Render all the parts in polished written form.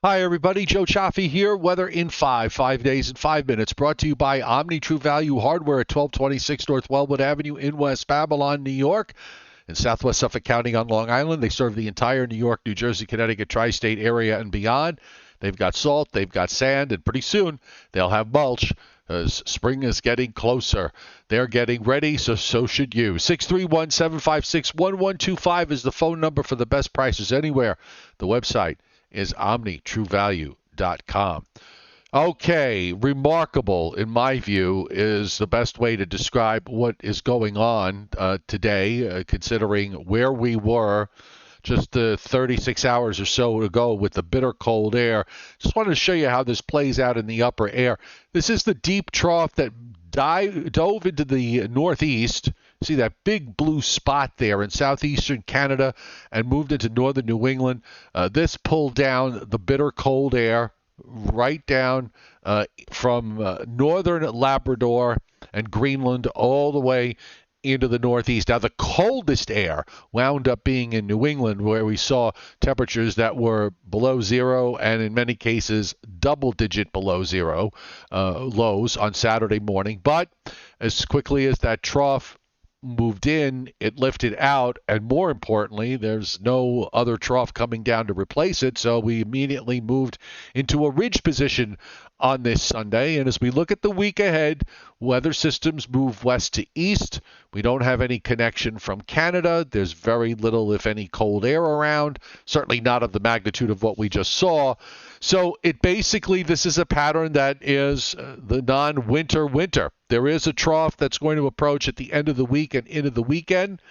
Hi, everybody. Joe Cioffi here. Weather in 5 days in 5 minutes. Brought to you by Omni True Value Hardware at 1226 North Wellwood Avenue in West Babylon, New York. In Southwest Suffolk County on Long Island, they serve the entire New York, New Jersey, Connecticut, tri-state area and beyond. They've got salt, they've got sand, and pretty soon they'll have mulch as spring is getting closer. They're getting ready, so should you. 631-756-1125 is the phone number for the best prices anywhere. The website is omnitruevalue.com. Okay, remarkable, in my view, is the best way to describe what is going on today, considering where we were just 36 hours or so ago with the bitter cold air. Just wanted to show you how this plays out in the upper air. This is the deep trough that dove into the northeast. See that big blue spot there in southeastern Canada and moved into northern New England. This pulled down the bitter cold air right down from northern Labrador and Greenland all the way into the northeast. Now, the coldest air wound up being in New England, where we saw temperatures that were below zero and in many cases double digit below zero lows on Saturday morning. But as quickly as that trough moved in, it lifted out, and more importantly, there's no other trough coming down to replace it, so we immediately moved into a ridge position on this Sunday. And as we look at the week ahead, weather systems move west to east. We don't have any connection from Canada. There's very little, if any, cold air around, certainly not of the magnitude of what we just saw. So this is a pattern that is the non-winter winter. There is a trough that's going to approach at the end of the week and into the weekend,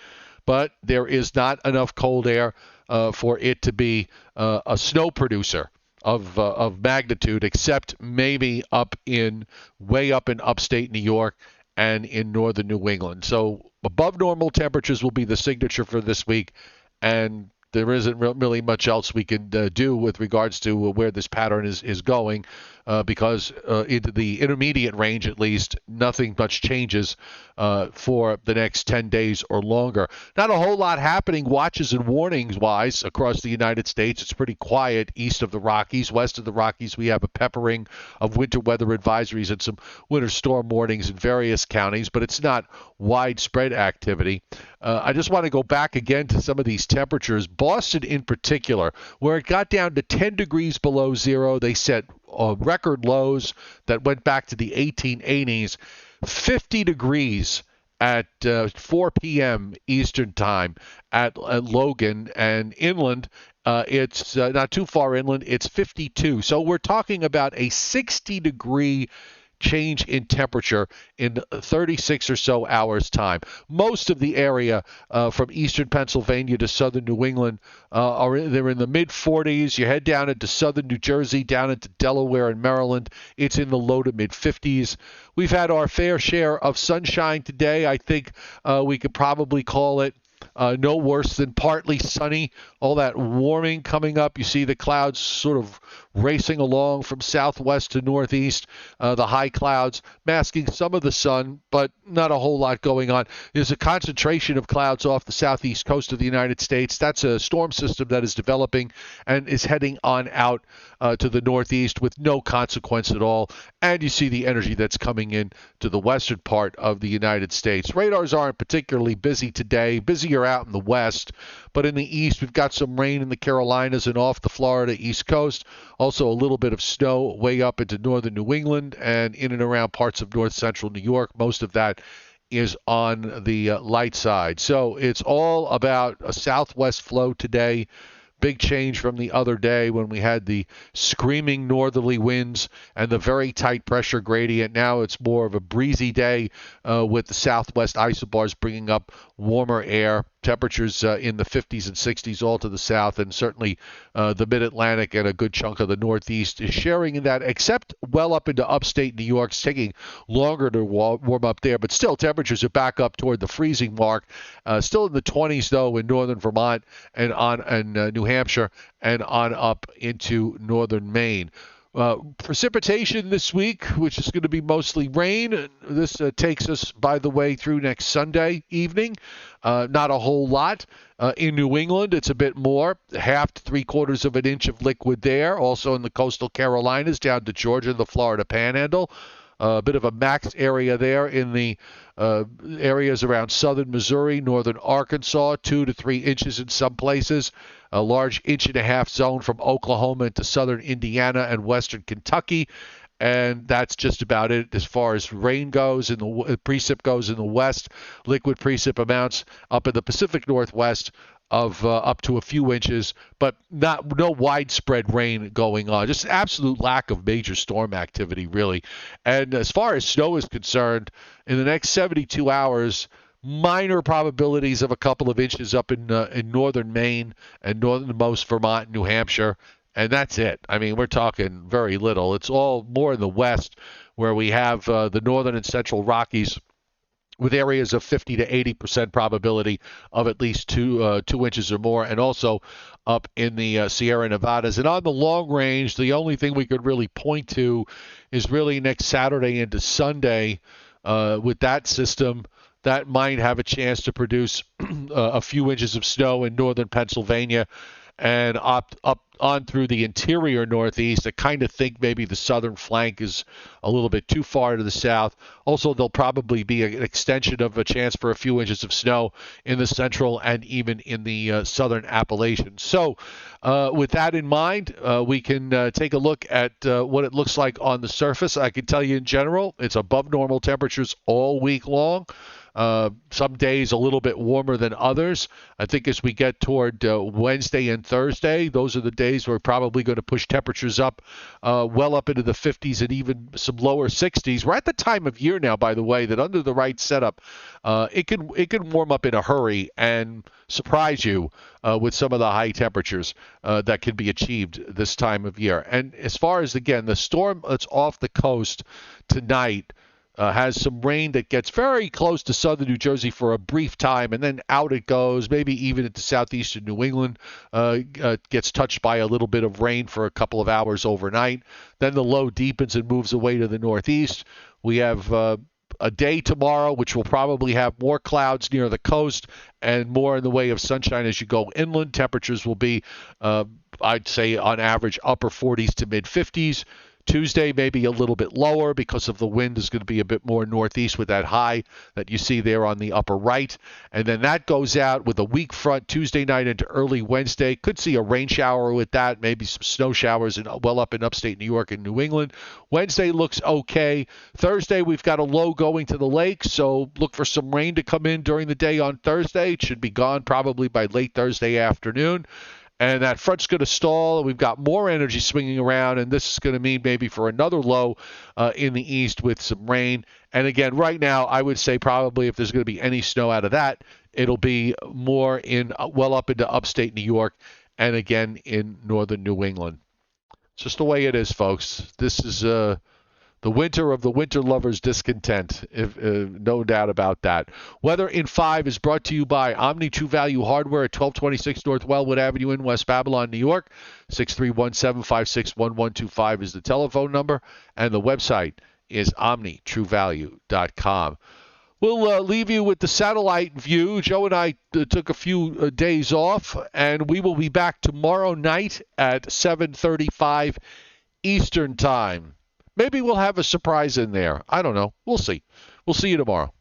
but there is not enough cold air for it to be a snow producer of magnitude, except maybe way up in upstate New York and in northern New England. So above normal temperatures will be the signature for this week, and there isn't really much else we can do with regards to where this pattern is going, because into the intermediate range, at least, nothing much changes for the next 10 days or longer. Not a whole lot happening watches and warnings wise across the United States. It's pretty quiet east of the Rockies. West of the Rockies, we have a peppering of winter weather advisories and some winter storm warnings in various counties, but it's not widespread activity. I just want to go back again to some of these temperatures. Boston in particular, where it got down to 10 degrees below zero, they set record lows that went back to the 1880s. 50 degrees at 4 p.m. Eastern Time at Logan, and inland, it's not too far inland, it's 52. So we're talking about a 60-degree change in temperature in 36 or so hours time. Most of the area from eastern Pennsylvania to southern New England they're in the mid 40s. You head down into southern New Jersey, down into Delaware and Maryland, it's in the low to mid 50s. We've had our fair share of sunshine today. I think we could probably call it no worse than partly sunny. All that warming coming up. You see the clouds sort of racing along from southwest to northeast. The high clouds masking some of the sun, but not a whole lot going on. There's a concentration of clouds off the southeast coast of the United States. That's a storm system that is developing and is heading on out to the northeast with no consequence at all. And you see the energy that's coming in to the western part of the United States. Radars aren't particularly busy today. Busier out in the west, but in the east we've got some rain in the Carolinas and off the Florida east coast. Also a little bit of snow way up into northern New England and in and around parts of north central New York. Most of that is on the light side. So it's all about a southwest flow today. Big change from the other day when we had the screaming northerly winds and the very tight pressure gradient. Now it's more of a breezy day with the southwest isobars bringing up warmer air. Temperatures in the 50s and 60s all to the south, and certainly the mid-Atlantic and a good chunk of the Northeast is sharing in that, except well up into upstate New York. It's taking longer to warm up there, but still temperatures are back up toward the freezing mark. Still in the 20s, though, in northern Vermont and New Hampshire and on up into northern Maine. Precipitation this week, which is going to be mostly rain. This takes us, by the way, through next Sunday evening. Not a whole lot. In New England, it's a bit more, half to three-quarters of an inch of liquid there. Also in the coastal Carolinas, down to Georgia, the Florida Panhandle. A bit of a max area there in the areas around southern Missouri, northern Arkansas, 2 to 3 inches in some places. A large inch-and-a-half zone from Oklahoma into southern Indiana and western Kentucky. And that's just about it as far as rain goes and the precip goes in the west. Liquid precip amounts up in the Pacific Northwest of up to a few inches, but no widespread rain going on. Just absolute lack of major storm activity, really. And as far as snow is concerned, in the next 72 hours, minor probabilities of a couple of inches up in northern Maine and northernmost Vermont and New Hampshire. And that's it. I mean, we're talking very little. It's all more in the west where we have the northern and central Rockies with areas of 50 to 80% probability of at least 2 inches or more, and also up in the Sierra Nevadas. And on the long range, the only thing we could really point to is really next Saturday into Sunday with that system. That might have a chance to produce a few inches of snow in northern Pennsylvania and up on through the interior Northeast. I kind of think maybe the southern flank is a little bit too far to the south. Also, there'll probably be an extension of a chance for a few inches of snow in the central and even in the southern Appalachians. So with that in mind, we can take a look at what it looks like on the surface. I can tell you in general, it's above normal temperatures all week long. Some days a little bit warmer than others. I think as we get toward Wednesday and Thursday, those are the days we're probably going to push temperatures up well up into the 50s and even some lower 60s. We're at the time of year now, by the way, that under the right setup, it can warm up in a hurry and surprise you with some of the high temperatures that can be achieved this time of year. And as far as, again, the storm that's off the coast tonight, has some rain that gets very close to southern New Jersey for a brief time, and then out it goes, maybe even into southeastern New England, gets touched by a little bit of rain for a couple of hours overnight. Then the low deepens and moves away to the northeast. We have a day tomorrow, which will probably have more clouds near the coast and more in the way of sunshine as you go inland. Temperatures will be, I'd say, on average, upper 40s to mid 50s. Tuesday maybe a little bit lower because of the wind is going to be a bit more northeast with that high that you see there on the upper right. And then that goes out with a weak front Tuesday night into early Wednesday. Could see a rain shower with that, maybe some snow showers well up in upstate New York and New England. Wednesday looks okay. Thursday we've got a low going to the lake, so look for some rain to come in during the day on Thursday. It should be gone probably by late Thursday afternoon. And that front's going to stall, and we've got more energy swinging around, and this is going to mean maybe for another low in the east with some rain. And again, right now, I would say probably if there's going to be any snow out of that, it'll be more in well up into upstate New York and again in northern New England. It's just the way it is, folks. This is the winter of the winter lover's discontent, no doubt about that. Weather in 5 is brought to you by Omni True Value Hardware at 1226 North Wellwood Avenue in West Babylon, New York. 631-756-1125 is the telephone number, and the website is omnitruevalue.com. We'll leave you with the satellite view. Joe and I took a few days off, and we will be back tomorrow night at 7:35 Eastern Time. Maybe we'll have a surprise in there. I don't know. We'll see. We'll see you tomorrow.